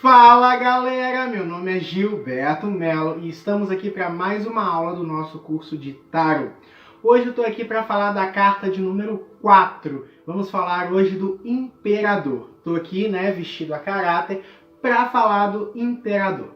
Fala galera, meu nome é Gilberto Melo e estamos aqui para mais uma aula do nosso curso de Tarot. Hoje eu estou aqui para falar da carta de número 4. Vamos falar hoje do Imperador. Estou aqui, vestido a caráter para falar do Imperador.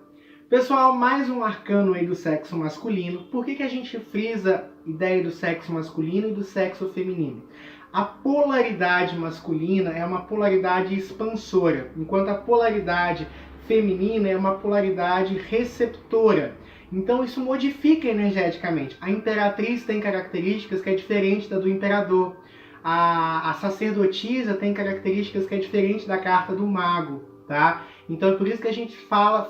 Pessoal, mais um arcano aí do sexo masculino. Por que a gente frisa a ideia do sexo masculino e do sexo feminino? A polaridade masculina é uma polaridade expansora, enquanto a polaridade feminina é uma polaridade receptora. Então isso modifica energeticamente. A imperatriz tem características que é diferente da do imperador. A sacerdotisa tem características que é diferente da carta do mago, tá? Então é por isso que a gente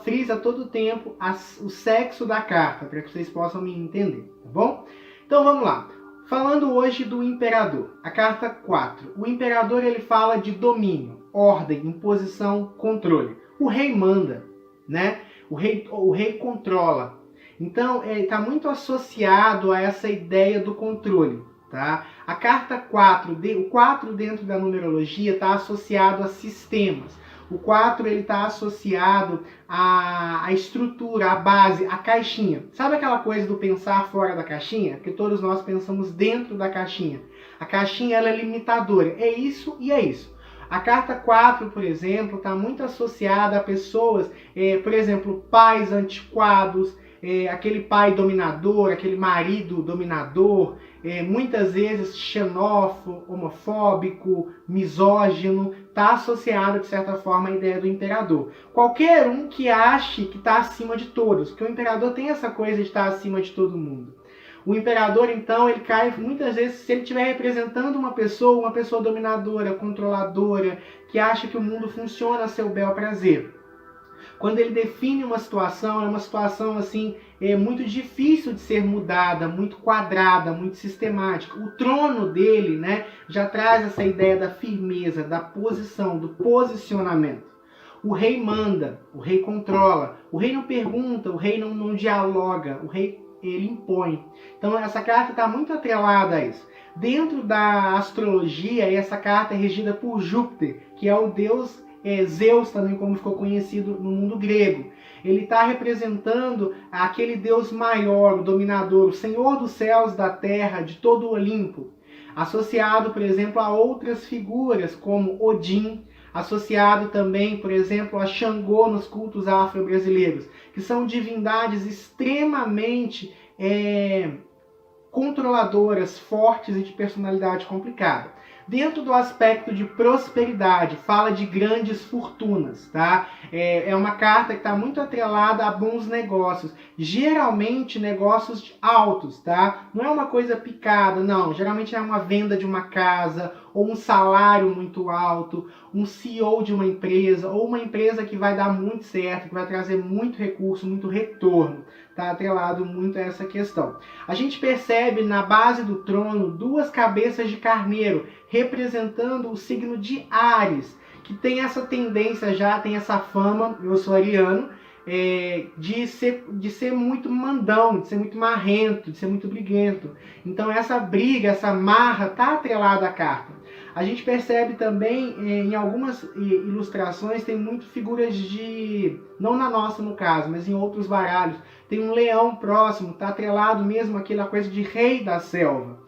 frisa todo o tempo o sexo da carta, para que vocês possam me entender, tá bom? Então vamos lá. Falando hoje do Imperador, a carta 4. O Imperador ele fala de domínio, ordem, imposição, controle. O rei manda, né? O rei controla. Então, ele está muito associado a essa ideia do controle, tá? A carta 4, o 4 dentro da numerologia está associado a sistemas. O 4 está associado à estrutura, à base, à caixinha. Sabe aquela coisa do pensar fora da caixinha? Porque todos nós pensamos dentro da caixinha. A caixinha ela é limitadora. É isso e é isso. A carta 4, por exemplo, está muito associada a pessoas, por exemplo, pais antiquados, aquele pai dominador, aquele marido dominador, muitas vezes xenófobo, homofóbico, misógino, está associado, de certa forma, à ideia do imperador. Qualquer um que ache que está acima de todos, porque o imperador tem essa coisa de estar acima de todo mundo. O imperador, então, ele cai muitas vezes, se ele estiver representando uma pessoa dominadora, controladora, que acha que o mundo funciona a seu bel prazer. Quando ele define uma situação, é uma situação assim, muito difícil de ser mudada, muito quadrada, muito sistemática. O trono dele, já traz essa ideia da firmeza, da posição, do posicionamento. O rei manda, o rei controla, o rei não pergunta, o rei não dialoga, o rei ele impõe. Então essa carta está muito atrelada a isso. Dentro da astrologia, essa carta é regida por Júpiter, que é o deus Zeus também, como ficou conhecido no mundo grego. Ele está representando aquele Deus maior, o dominador, o Senhor dos céus, da terra, de todo o Olimpo. Associado, por exemplo, a outras figuras, como Odin, associado também, por exemplo, a Xangô nos cultos afro-brasileiros, que são divindades extremamente controladoras, fortes e de personalidade complicada. Dentro do aspecto de prosperidade, fala de grandes fortunas, tá? É uma carta que está muito atrelada a bons negócios. Geralmente negócios altos, tá? Não é uma coisa picada, não. Geralmente é uma venda de uma casa, ou um salário muito alto, um CEO de uma empresa, ou uma empresa que vai dar muito certo, que vai trazer muito recurso, muito retorno. Está atrelado muito a essa questão. A gente percebe na base do trono 2 cabeças de carneiro, representando o signo de Áries, que tem essa tendência já, tem essa fama, eu sou ariano, de ser muito mandão, de ser muito marrento, de ser muito briguento. Então essa briga, essa marra está atrelada à carta. A gente percebe também, em algumas ilustrações, tem muito figuras de, não na nossa no caso, mas em outros baralhos, tem um leão próximo, está atrelado mesmo àquela coisa de rei da selva.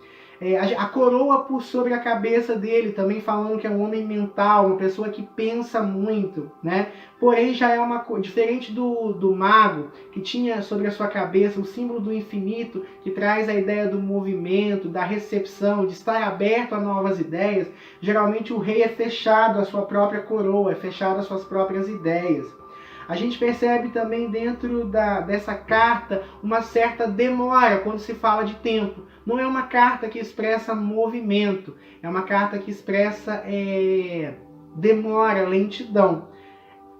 A coroa por sobre a cabeça dele, também falando que é um homem mental, uma pessoa que pensa muito, né? Porém já é diferente do mago, que tinha sobre a sua cabeça o símbolo do infinito, que traz a ideia do movimento, da recepção, de estar aberto a novas ideias. Geralmente o rei é fechado à sua própria coroa, é fechado às suas próprias ideias. A gente percebe também dentro dessa carta uma certa demora quando se fala de tempo. Não é uma carta que expressa movimento, é uma carta que expressa demora, lentidão.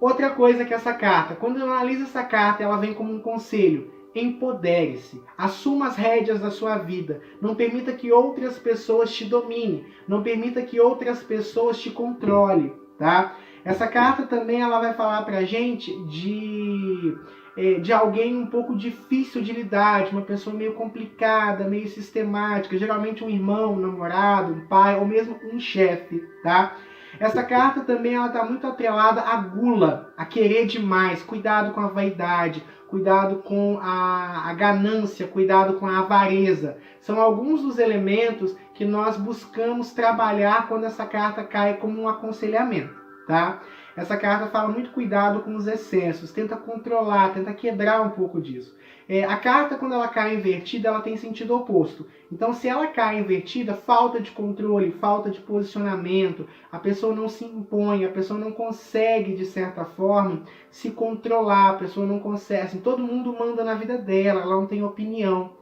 Outra coisa que essa carta, quando eu analiso essa carta, ela vem como um conselho. Empodere-se, assuma as rédeas da sua vida, não permita que outras pessoas te dominem, não permita que outras pessoas te controlem, tá? Essa carta também ela vai falar pra gente de alguém um pouco difícil de lidar, de uma pessoa meio complicada, meio sistemática, geralmente um irmão, um namorado, um pai ou mesmo um chefe, tá? Essa carta também está muito atrelada à gula, a querer demais, cuidado com a vaidade, cuidado com a ganância, cuidado com a avareza. São alguns dos elementos que nós buscamos trabalhar quando essa carta cai como um aconselhamento, tá? Essa carta fala muito cuidado com os excessos, tenta controlar, tenta quebrar um pouco disso. A carta, quando ela cai invertida, ela tem sentido oposto. Então, se ela cai invertida, falta de controle, falta de posicionamento, a pessoa não se impõe, a pessoa não consegue, de certa forma, se controlar, a pessoa não consegue, assim, todo mundo manda na vida dela, ela não tem opinião.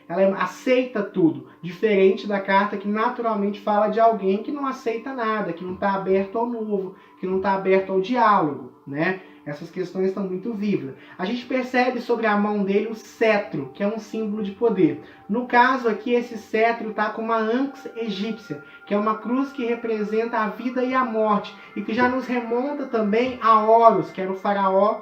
Ela aceita tudo, diferente da carta que naturalmente fala de alguém que não aceita nada, que não está aberto ao novo, que não está aberto ao diálogo, né? Essas questões estão muito vivas. A gente percebe sobre a mão dele o cetro, que é um símbolo de poder. No caso aqui, esse cetro está com uma anx egípcia, que é uma cruz que representa a vida e a morte, e que já nos remonta também a Horus, que era o faraó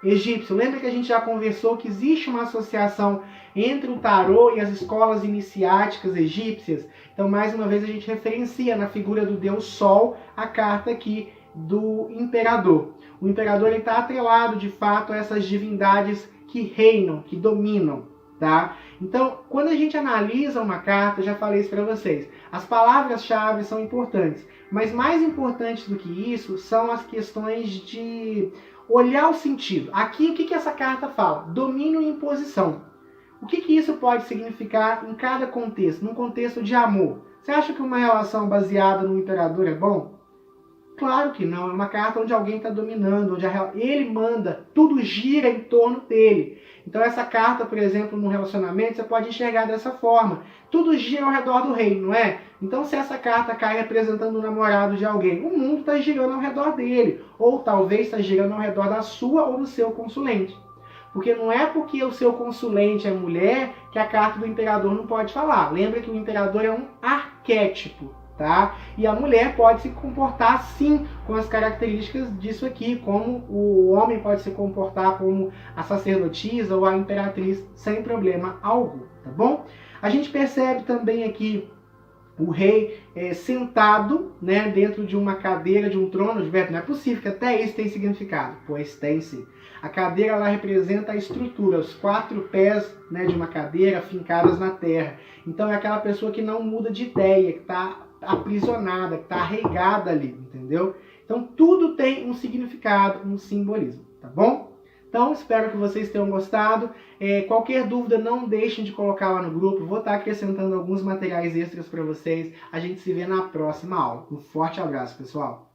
egípcio. Lembra que a gente já conversou que existe uma associação entre o tarô e as escolas iniciáticas egípcias? Então, mais uma vez, a gente referencia na figura do deus Sol a carta aqui do imperador. O imperador está atrelado, de fato, a essas divindades que reinam, que dominam, tá? Então, quando a gente analisa uma carta, já falei isso para vocês, as palavras-chave são importantes, mas mais importantes do que isso são as questões de olhar o sentido. Aqui, o que essa carta fala? Domínio e imposição. O que isso pode significar em cada contexto? Num contexto de amor. Você acha que uma relação baseada no imperador é bom? Claro que não. É uma carta onde alguém está dominando, onde ele manda, tudo gira em torno dele. Então essa carta, por exemplo, num relacionamento, você pode enxergar dessa forma. Tudo gira ao redor do rei, não é? Então se essa carta cai representando o namorado de alguém, o mundo está girando ao redor dele. Ou talvez está girando ao redor da sua ou do seu consulente. Porque não é porque o seu consulente é mulher que a carta do imperador não pode falar. Lembra que o imperador é um arquétipo, tá? E a mulher pode se comportar sim com as características disso aqui, como o homem pode se comportar como a sacerdotisa ou a imperatriz sem problema algum, tá bom? A gente percebe também aqui o rei sentado, né, dentro de uma cadeira, de um trono. Gilberto, não é possível que até isso tem significado. Pois tem sim. A cadeira, ela representa a estrutura, os 4 pés, né, de uma cadeira fincadas na terra. Então é aquela pessoa que não muda de ideia, que está aprisionada, que está arraigada ali, entendeu? Então tudo tem um significado, um simbolismo, tá bom? Então espero que vocês tenham gostado. Qualquer dúvida, não deixem de colocar lá no grupo. Vou estar acrescentando alguns materiais extras para vocês. A gente se vê na próxima aula. Um forte abraço, pessoal!